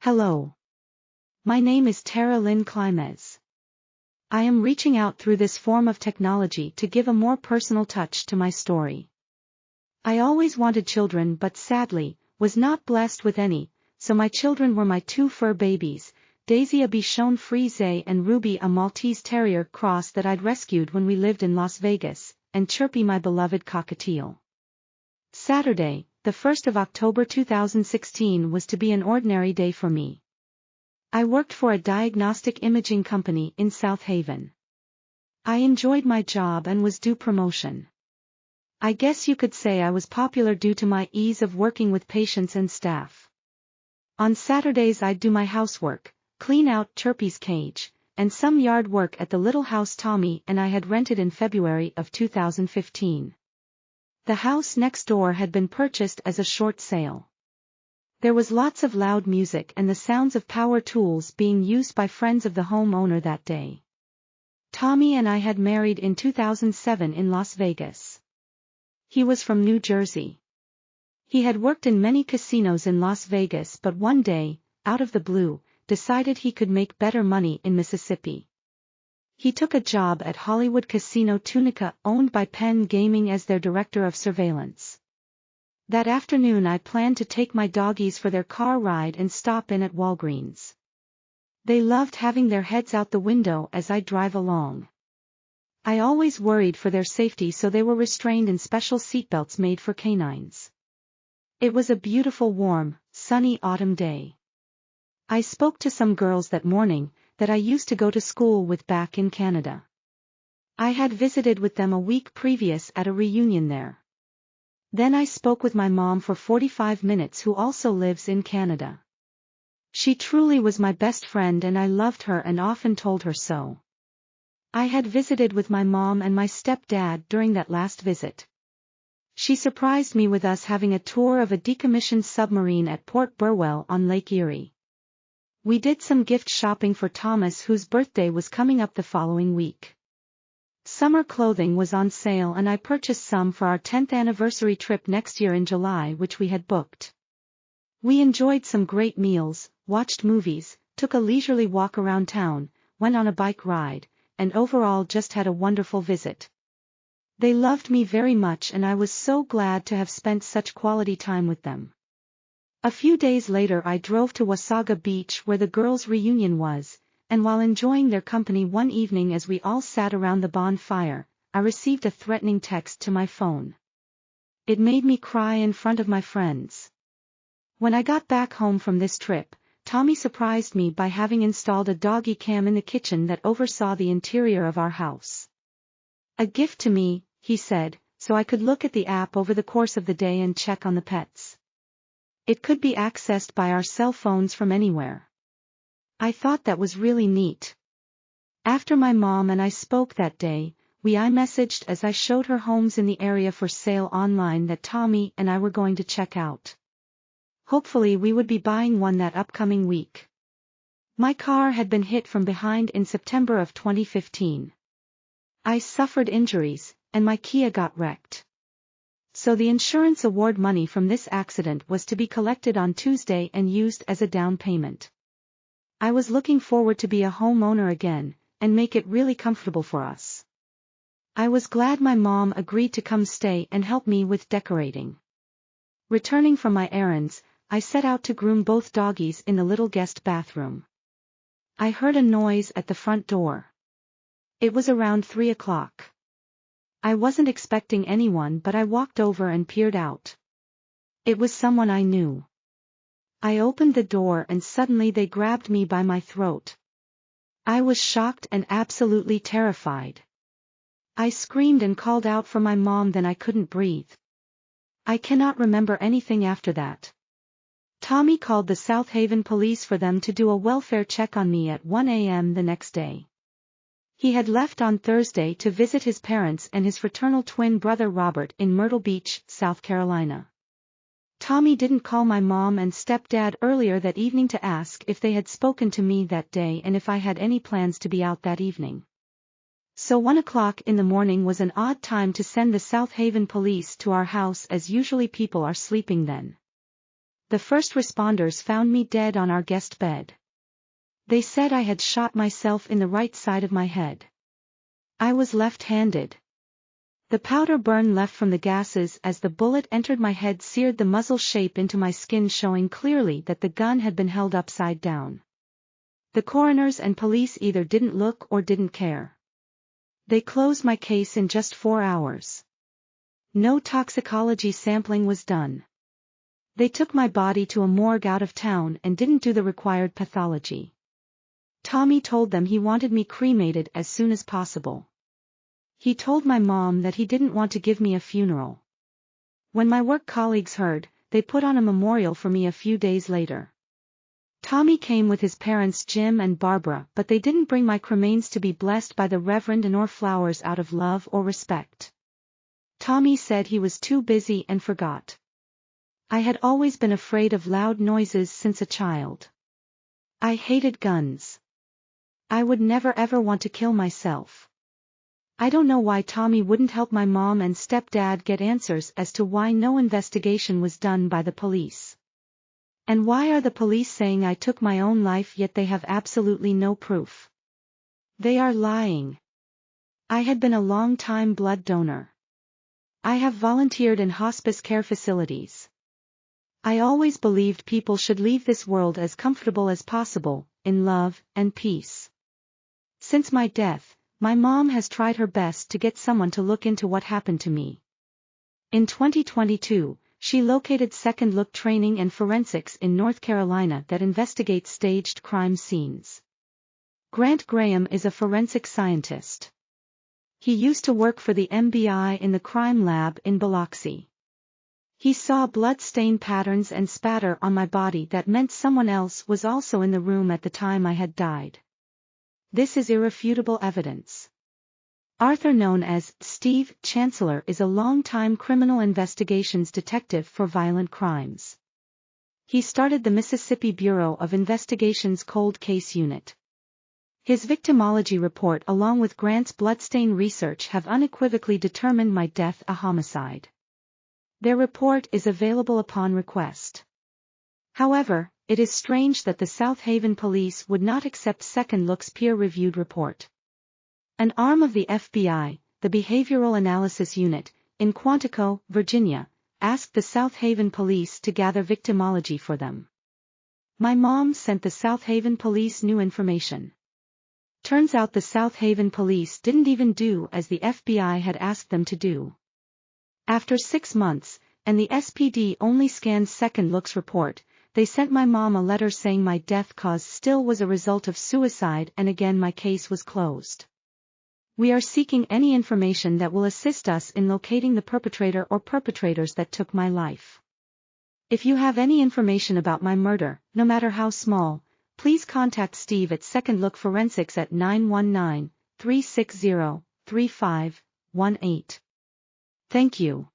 Hello. My name is Tara Lynn Klimez. I am reaching out through this form of technology to give a more personal touch to my story. I always wanted children but sadly, was not blessed with any, so my children were my two fur babies, Daisy a Bichon Frise and Ruby a Maltese Terrier cross that I'd rescued when we lived in Las Vegas, and Chirpy my beloved cockatiel. Saturday, the 1st of October 2016 was to be an ordinary day for me. I worked for a diagnostic imaging company in Southaven. I enjoyed my job and was due promotion. I guess you could say I was popular due to my ease of working with patients and staff. On Saturdays I'd do my housework, clean out Chirpy's cage, and some yard work at the little house Tommy and I had rented in February of 2015. The house next door had been purchased as a short sale. There was lots of loud music and the sounds of power tools being used by friends of the homeowner that day. Tommy and I had married in 2007 in Las Vegas. He was from New Jersey. He had worked in many casinos in Las Vegas but one day, out of the blue, decided he could make better money in Mississippi. He took a job at Hollywood Casino Tunica, owned by Penn Gaming, as their director of surveillance. That afternoon I planned to take my doggies for their car ride and stop in at Walgreens. They loved having their heads out the window as I drive along. I always worried for their safety, so they were restrained in special seatbelts made for canines. It was a beautiful warm, sunny autumn day. I spoke to some girls that morning that I used to go to school with back in Canada. I had visited with them a week previous at a reunion there. Then I spoke with my mom for 45 minutes, who also lives in Canada. She truly was my best friend and I loved her and often told her so. I had visited with my mom and my stepdad during that last visit. She surprised me with us having a tour of a decommissioned submarine at Port Burwell on Lake Erie. We did some gift shopping for Thomas, whose birthday was coming up the following week. Summer clothing was on sale and I purchased some for our 10th anniversary trip next year in July, which we had booked. We enjoyed some great meals, watched movies, took a leisurely walk around town, went on a bike ride, and overall just had a wonderful visit. They loved me very much and I was so glad to have spent such quality time with them. A few days later I drove to Wasaga Beach where the girls' reunion was, and while enjoying their company one evening as we all sat around the bonfire, I received a threatening text to my phone. It made me cry in front of my friends. When I got back home from this trip, Tommy surprised me by having installed a doggy cam in the kitchen that oversaw the interior of our house. A gift to me, he said, so I could look at the app over the course of the day and check on the pets. It could be accessed by our cell phones from anywhere. I thought that was really neat. After my mom and I spoke that day, we iMessaged as I showed her homes in the area for sale online that Tommy and I were going to check out. Hopefully we would be buying one that upcoming week. My car had been hit from behind in September of 2015. I suffered injuries, and my Kia got wrecked. So the insurance award money from this accident was to be collected on Tuesday and used as a down payment. I was looking forward to be a homeowner again, and make it really comfortable for us. I was glad my mom agreed to come stay and help me with decorating. Returning from my errands, I set out to groom both doggies in the little guest bathroom. I heard a noise at the front door. It was around 3 o'clock. I wasn't expecting anyone, but I walked over and peered out. It was someone I knew. I opened the door and suddenly they grabbed me by my throat. I was shocked and absolutely terrified. I screamed and called out for my mom, then I couldn't breathe. I cannot remember anything after that. Tommy called the Southaven police for them to do a welfare check on me at 1 a.m. the next day. He had left on Thursday to visit his parents and his fraternal twin brother Robert in Myrtle Beach, South Carolina. Tommy didn't call my mom and stepdad earlier that evening to ask if they had spoken to me that day and if I had any plans to be out that evening. So 1 o'clock in the morning was an odd time to send the Southaven police to our house, as usually people are sleeping then. The first responders found me dead on our guest bed. They said I had shot myself in the right side of my head. I was left-handed. The powder burn left from the gases as the bullet entered my head seared the muzzle shape into my skin, showing clearly that the gun had been held upside down. The coroners and police either didn't look or didn't care. They closed my case in just 4 hours. No toxicology sampling was done. They took my body to a morgue out of town and didn't do the required pathology. Tommy told them he wanted me cremated as soon as possible. He told my mom that he didn't want to give me a funeral. When my work colleagues heard, they put on a memorial for me a few days later. Tommy came with his parents Jim and Barbara, but they didn't bring my cremains to be blessed by the Reverend nor flowers out of love or respect. Tommy said he was too busy and forgot. I had always been afraid of loud noises since a child. I hated guns. I would never ever want to kill myself. I don't know why Tommy wouldn't help my mom and stepdad get answers as to why no investigation was done by the police. And why are the police saying I took my own life yet they have absolutely no proof? They are lying. I had been a long-time blood donor. I have volunteered in hospice care facilities. I always believed people should leave this world as comfortable as possible, in love and peace. Since my death, my mom has tried her best to get someone to look into what happened to me. In 2022, she located Second Look Training and Forensics in North Carolina that investigates staged crime scenes. Grant Graham is a forensic scientist. He used to work for the FBI in the crime lab in Biloxi. He saw blood stain patterns and spatter on my body that meant someone else was also in the room at the time I had died. This is irrefutable evidence. Arthur, known as Steve Chancellor, is a long-time criminal investigations detective for violent crimes. He started the Mississippi Bureau of Investigation's Cold Case Unit. His victimology report along with Grant's bloodstain research have unequivocally determined my death a homicide. Their report is available upon request. However, it is strange that the Southaven police would not accept Second Look's peer-reviewed report. An arm of the FBI, the Behavioral Analysis Unit, in Quantico, Virginia, asked the Southaven police to gather victimology for them. My mom sent the Southaven police new information. Turns out the Southaven police didn't even do as the FBI had asked them to do. After 6 months, and the SPD only scanned Second Look's report, they sent my mom a letter saying my death cause still was a result of suicide, and again my case was closed. We are seeking any information that will assist us in locating the perpetrator or perpetrators that took my life. If you have any information about my murder, no matter how small, please contact Steve at Second Look Forensics at 919-360-3518. Thank you.